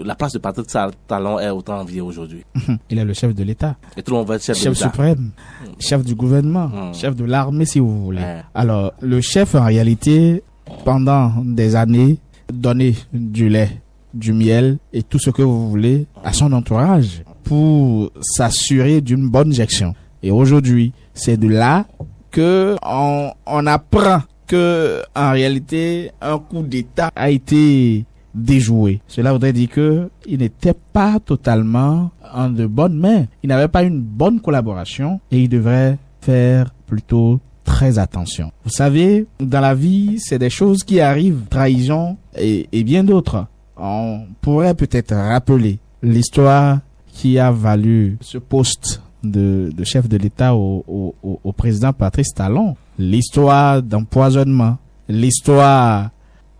la place de Patrice Talon est autant enviée aujourd'hui? Il est le chef de l'État. Et tout le monde va être chef de l'État. Suprême, chef du gouvernement, chef de l'armée si vous voulez. Alors, le chef en réalité, pendant des années, donnait du lait, du miel et tout ce que vous voulez à son entourage pour s'assurer d'une bonne gestion. Et aujourd'hui, c'est de là que on apprend que en réalité un coup d'État a été déjoué. Cela voudrait dire que il n'était pas totalement en de bonnes mains. Il n'avait pas une bonne collaboration et il devrait faire plutôt très attention. Vous savez, dans la vie, c'est des choses qui arrivent, trahison et bien d'autres. On pourrait peut-être rappeler l'histoire qui a valu ce poste de chef de l'État au président Patrice Talon, l'histoire d'empoisonnement, l'histoire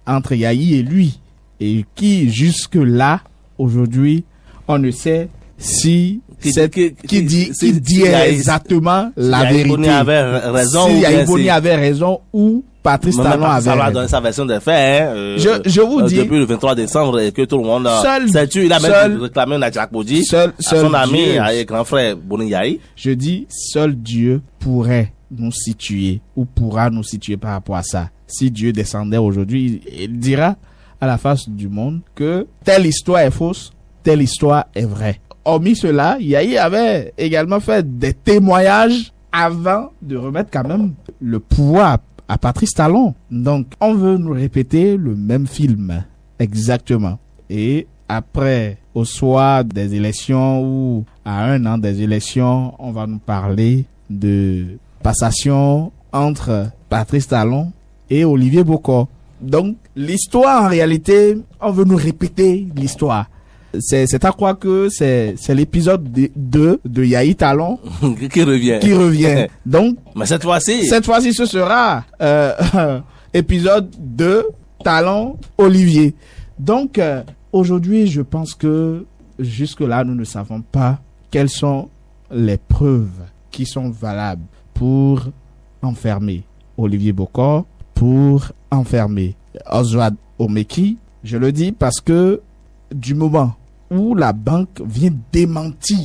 entre Yahi et lui, et qui jusque là aujourd'hui on ne sait si qui dit exactement la vérité. Si Yahi Boni avait raison ou Patrice Talon avait raison. Ça va donner sa version des faits. Je vous dis depuis le 23 décembre et que tout le monde il a même réclamé Nadjak Bodji, son ami et grand frère Boni Yahi. Je dis seul Dieu pourrait nous situer ou pourra nous situer par rapport à ça. Si Dieu descendait aujourd'hui, il dira à la face du monde que telle histoire est fausse, telle histoire est vraie. Hormis cela, Yahi avait également fait des témoignages avant de remettre quand même le pouvoir à Patrice Talon. Donc, on veut nous répéter le même film. Exactement. Et après, au soir des élections ou à un an des élections, on va nous parler de passation entre Patrice Talon et Olivier Bokor. Donc, l'histoire, en réalité, on veut nous répéter l'histoire. C'est à croire que c'est l'épisode 2 de Yahi Talon qui revient. Donc, mais cette fois-ci, ce sera épisode 2 Talon Olivier. Donc, aujourd'hui, je pense que jusque-là, nous ne savons pas quelles sont les preuves qui sont valables pour enfermer Olivier Bokor, pour enfermer Oswald Omeki. Je le dis parce que du moment où la banque vient démentir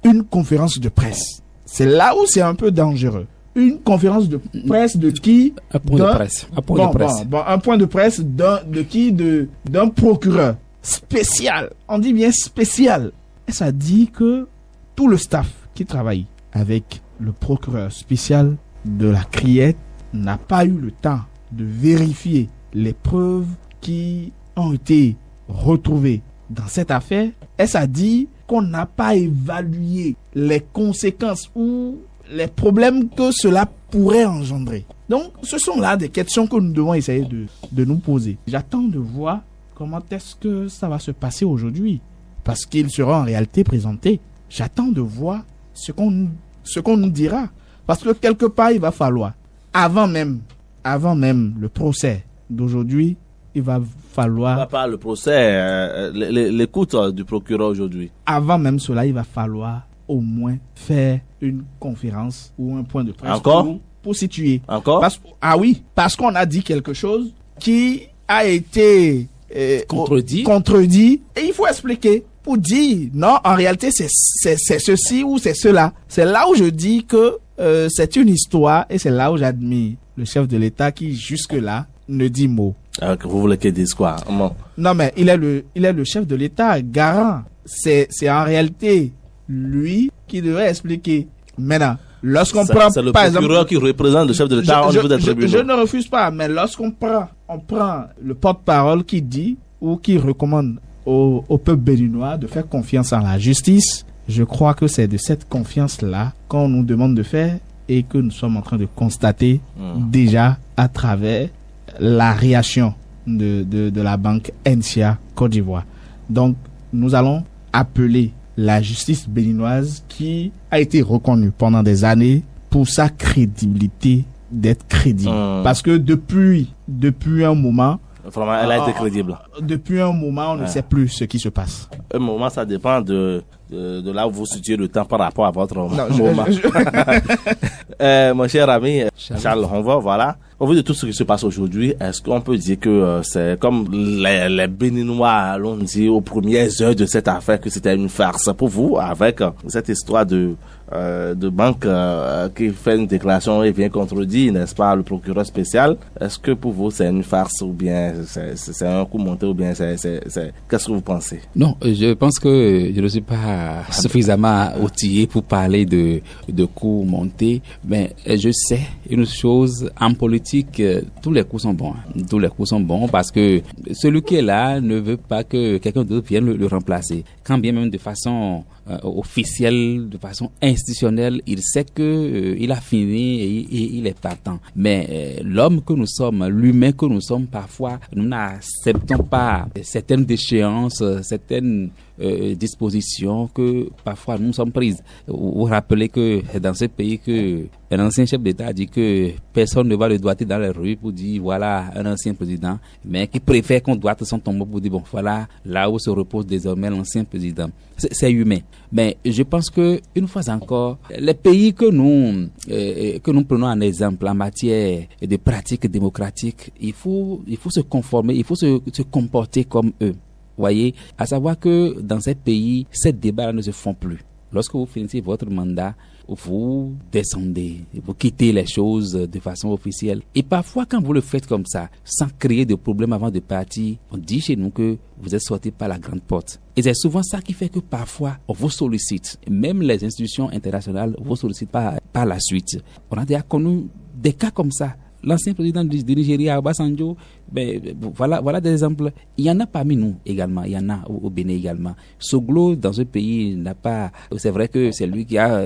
une conférence de presse, c'est là où c'est un peu dangereux. Une conférence de presse de qui? Un point de presse. Un point de presse d'un procureur spécial. On dit bien spécial. Et ça dit que tout le staff qui travaille avec le procureur spécial de la Criette n'a pas eu le temps de vérifier les preuves qui ont été retrouvées dans cette affaire. Et ça dit qu'on n'a pas évalué les conséquences ou les problèmes que cela pourrait engendrer. Donc, ce sont là des questions que nous devons essayer de nous poser. J'attends de voir comment est-ce que ça va se passer aujourd'hui, parce qu'il sera en réalité présenté. J'attends de voir ce qu'on nous dira, parce que quelque part, il va falloir, avant même le procès d'aujourd'hui, il va falloir... Pas le procès, l'écoute du procureur aujourd'hui. Avant même cela, il va falloir au moins faire une conférence ou un point de presse. Encore pour situer. Encore parce qu'on a dit quelque chose qui a été contredit et il faut expliquer pour dire non, en réalité c'est ceci ou c'est cela. C'est là où je dis que c'est une histoire et c'est là où j'admire le chef de l'État qui jusque-là ne dit mot. Que vous voulez qu'il dise quoi? Non, mais il est le chef de l'État garant. C'est en réalité lui qui devrait expliquer. Maintenant, Lorsqu'on prend, c'est le par procureur exemple, qui représente le chef de l'État au niveau des tribunaux. Je ne refuse pas, mais lorsqu'on prend le porte-parole qui dit ou qui recommande au peuple béninois de faire confiance en la justice, je crois que c'est de cette confiance-là qu'on nous demande de faire et que nous sommes en train de constater déjà à travers la réaction de la banque NCA Côte d'Ivoire. Donc, nous allons appeler la justice béninoise qui a été reconnue pendant des années pour sa crédibilité d'être crédible. Parce que depuis un moment, vraiment, elle a été crédible. Depuis un moment, on ne sait plus ce qui se passe. Un moment, ça dépend de là où vous situez le temps par rapport à votre moment. Mon cher ami Charles, voilà. Au vu de tout ce qui se passe aujourd'hui, est-ce qu'on peut dire que c'est comme les Béninois l'ont dit aux premières heures de cette affaire que c'était une farce pour vous, avec cette histoire de banque qui fait une déclaration et vient contredire, n'est-ce pas, le procureur spécial? Est-ce que pour vous c'est une farce ou bien c'est un coup monté ou bien qu'est-ce que vous pensez? Non, je pense que je ne suis pas suffisamment outillé pour parler de coups montés, mais je sais une chose, en politique, tous les coups sont bons. Tous les coups sont bons parce que celui qui est là ne veut pas que quelqu'un d'autre vienne le remplacer. Quand bien même de façon officielle, de façon institutionnelle, il sait que il a fini et il est partant. Mais l'homme que nous sommes, l'humain que nous sommes, parfois, nous n'acceptons pas certaines déchéances, certaines dispositions que parfois nous sommes prises. Vous rappelez que dans ce pays, que un ancien chef d'État dit que personne ne va le doigter dans les rues pour dire voilà un ancien président, mais qui préfère qu'on doite son tombeau pour dire bon voilà là où se repose désormais l'ancien président. C'est humain. Mais je pense que une fois encore, les pays que nous prenons en exemple en matière de pratiques démocratiques, il faut se conformer, il faut se comporter comme eux. Voyez, à savoir que dans ces pays, ces débats ne se font plus. Lorsque vous finissez votre mandat, vous descendez, vous quittez les choses de façon officielle. Et parfois, quand vous le faites comme ça, sans créer de problème avant de partir, on dit chez nous que vous êtes sorti par la grande porte. Et c'est souvent ça qui fait que parfois, on vous sollicite. Même les institutions internationales vous sollicitent par la suite. On a déjà connu des cas comme ça. L'ancien président du Nigeria, Obasanjo, voilà des exemples. Il y en a parmi nous également, il y en a au Bénin également. Soglo, dans ce pays, n'a pas... C'est vrai que c'est lui qui a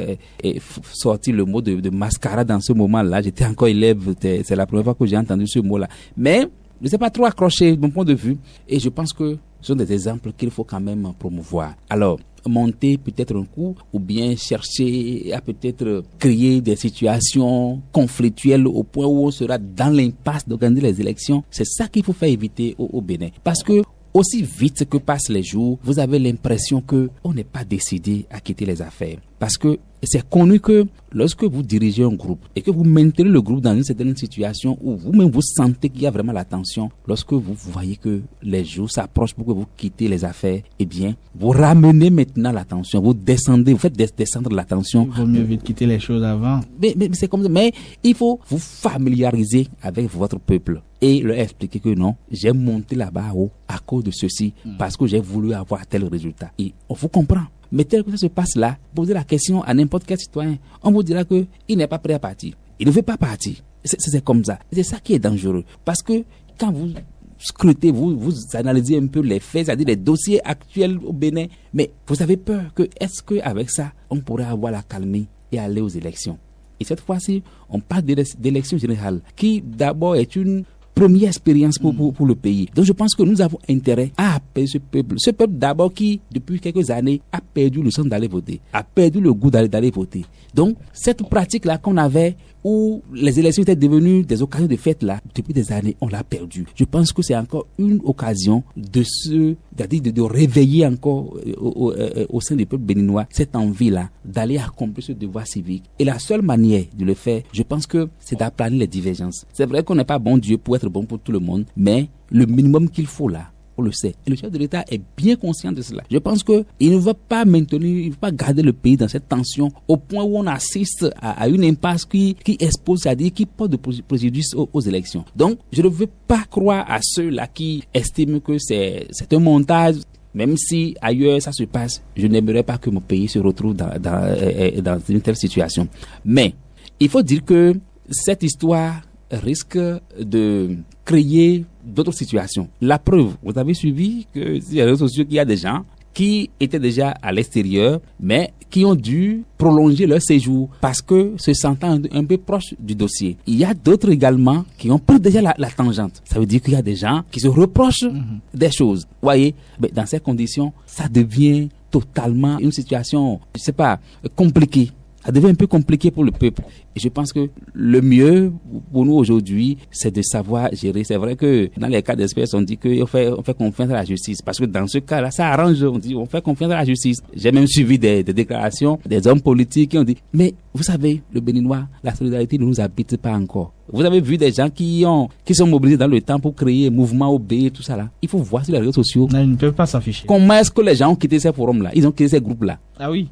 sorti le mot de mascarade dans ce moment-là. J'étais encore élève, c'est la première fois que j'ai entendu ce mot-là. Mais je ne sais pas trop accroché de mon point de vue. Et je pense que ce sont des exemples qu'il faut quand même promouvoir. Alors, monter peut-être un coup ou bien chercher à peut-être créer des situations conflictuelles au point où on sera dans l'impasse d'organiser les élections. C'est ça qu'il faut faire éviter au Bénin. Parce que aussi vite que passent les jours, vous avez l'impression que on n'est pas décidé à quitter les affaires. Parce que c'est connu que lorsque vous dirigez un groupe et que vous maintenez le groupe dans une certaine situation où vous-même vous sentez qu'il y a vraiment la tension, lorsque vous voyez que les jours s'approchent pour que vous quittez les affaires, eh bien, vous ramenez maintenant la tension, vous descendez, vous faites descendre la tension. Il vaut mieux vite quitter les choses avant. Mais c'est comme ça. Mais il faut vous familiariser avec votre peuple et leur expliquer que non, j'ai monté là-bas haut à cause de ceci, parce que j'ai voulu avoir tel résultat. Et on vous comprend. Mais tel que ça se passe là, posez la question à n'importe quel citoyen, on vous dira que il n'est pas prêt à partir. Il ne veut pas partir. C'est comme ça. C'est ça qui est dangereux. Parce que quand vous scrutez, vous analysez un peu les faits, c'est-à-dire les dossiers actuels au Bénin, mais vous avez peur que, est-ce qu'avec ça, on pourrait avoir la calmie et aller aux élections. Et cette fois-ci, on parle d'élections générales, qui d'abord est une première expérience pour le pays. Donc je pense que nous avons intérêt à appeler ce peuple d'abord qui, depuis quelques années, a perdu le sens d'aller voter, a perdu le goût d'aller voter. Donc cette pratique-là qu'on avait, où les élections étaient devenues des occasions de fête là, depuis des années, on l'a perdu. Je pense que c'est encore une occasion de réveiller encore au sein du peuple béninois cette envie-là d'aller accomplir ce devoir civique. Et la seule manière de le faire, je pense que c'est d'aplanir les divergences. C'est vrai qu'on n'est pas bon Dieu pour être bon pour tout le monde, mais le minimum qu'il faut là, on le sait. Et le chef de l'État est bien conscient de cela. Je pense qu'il ne va pas maintenir, il ne va pas garder le pays dans cette tension au point où on assiste à une impasse qui expose, c'est-à-dire qui porte de préjudice aux élections. Donc, je ne veux pas croire à ceux-là qui estiment que c'est un montage. même si ailleurs ça se passe, je n'aimerais pas que mon pays se retrouve dans une telle situation. Mais il faut dire que cette histoire risque de créer d'autres situations. La preuve, vous avez suivi que sur les réseaux sociaux qu'il y a des gens qui étaient déjà à l'extérieur, mais qui ont dû prolonger leur séjour parce que se sentant un peu proche du dossier. Il y a d'autres également qui ont pris déjà la tangente. Ça veut dire qu'il y a des gens qui se reprochent des choses. Vous voyez, mais dans ces conditions, ça devient totalement une situation, je sais pas, compliquée. Ça devient un peu compliqué pour le peuple. Et je pense que le mieux pour nous aujourd'hui, c'est de savoir gérer. C'est vrai que dans les cas d'espèces, on dit qu'on fait confiance à la justice. Parce que dans ce cas-là, ça arrange. On dit on fait confiance à la justice. J'ai même suivi des déclarations des hommes politiques qui ont dit mais vous savez, le Béninois, la solidarité ne nous habite pas encore. Vous avez vu des gens qui sont mobilisés dans le temps pour créer mouvement OB, tout ça là. Il faut voir sur les réseaux sociaux. Non, ils ne peuvent pas s'afficher. Comment est-ce que les gens ont quitté ces forums-là? Ils ont quitté ces groupes-là. Ah oui.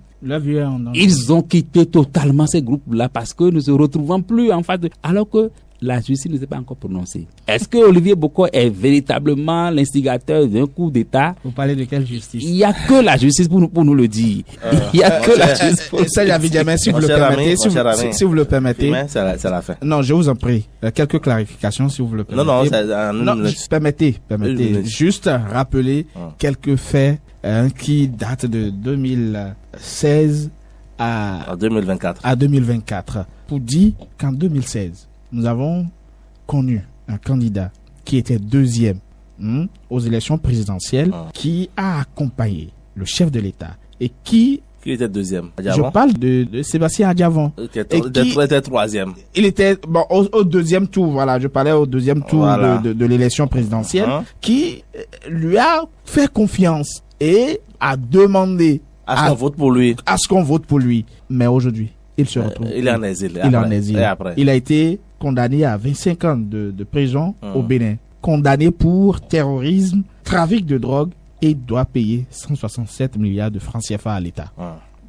Ils ont quitté totalement ces groupes-là parce que nous ne se retrouvons plus en face de... Alors que la justice ne s'est pas encore prononcée. Est-ce que Olivier Boko est véritablement l'instigateur d'un coup d'État? Vous parlez de quelle justice? Il n'y a que la justice pour nous le dire. Il n'y a que la justice pour ça, j'avais dit, mais si vous le permettez, si vous le permettez. C'est la fin. Non, je vous en prie. Quelques clarifications, si vous le permettez. Permettez. Juste rappeler quelques faits qui datent de 2016 à 2024. Pour dire qu'en 2016, nous avons connu un candidat qui était deuxième aux élections présidentielles, qui a accompagné le chef de l'État et qui était deuxième? Je parle de Sébastien Adjavon. Qui était troisième. Il était au deuxième tour, voilà. Je parlais au deuxième tour de l'élection présidentielle, qui lui a fait confiance et a demandé à ce qu'on vote pour lui. Mais aujourd'hui, il se retrouve. Il est en exil. Il a été condamné à 25 ans de prison au Bénin. Condamné pour terrorisme, trafic de drogue, et doit payer 167 milliards de francs CFA à l'État.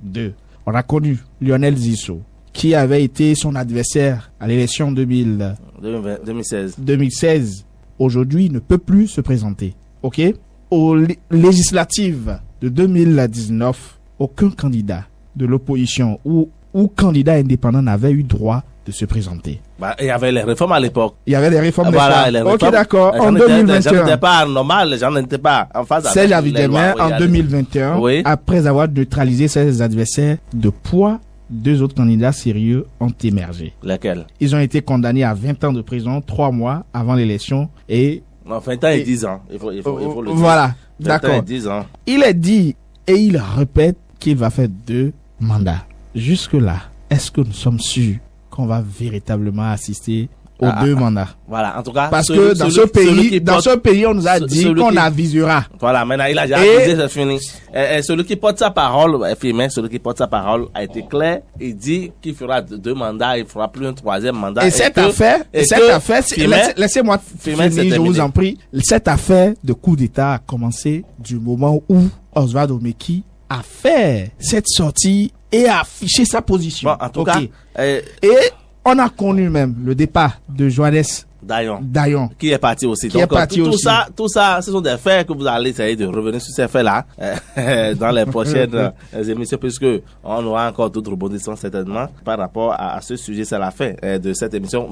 2. On a connu Lionel Zisso, qui avait été son adversaire à l'élection 2016. Aujourd'hui, il ne peut plus se présenter. OK? Aux législatives de 2019, aucun candidat de l'opposition ou candidat indépendant n'avait eu droit de se présenter. Il y avait les réformes à l'époque. Il y avait les réformes. Voilà, les réformes. Ok, d'accord. En 2021. Les gens n'étaient pas normal, les gens n'étaient pas en phase avec les lois. En 2021, après avoir neutralisé ses adversaires de poids, 2 autres candidats sérieux ont émergé. Lesquels? Ils ont été condamnés à 20 ans de prison, 3 mois avant l'élection et... Non, 20 ans et 10 ans. Il faut le dire. Voilà, d'accord. 10 ans. Il est dit et il répète qu'il va faire 2 mandats. Jusque-là, est-ce que nous sommes sûrs qu'on va véritablement assister aux 2 mandats? Voilà, en tout cas. Parce que dans ce pays, on nous a dit qu'on avisera. Voilà, maintenant il a déjà avisé, c'est fini. Celui qui porte sa parole, celui qui porte sa parole a été clair. Il dit qu'il fera 2 mandats, il fera plus un 3e mandat. Et cette affaire, laissez-moi finir, je vous en prie. Cette affaire de coup d'État a commencé du moment où Oswald Omeki a fait cette sortie et a affiché sa position. Bon, en tout cas, et on a connu même le départ de Johannes Dayon, qui est parti aussi. Tout ça, ce sont des faits que vous allez essayer de revenir sur ces faits-là dans les prochaines émissions, puisque on aura encore d'autres rebondissements certainement par rapport à ce sujet. C'est la fin de cette émission.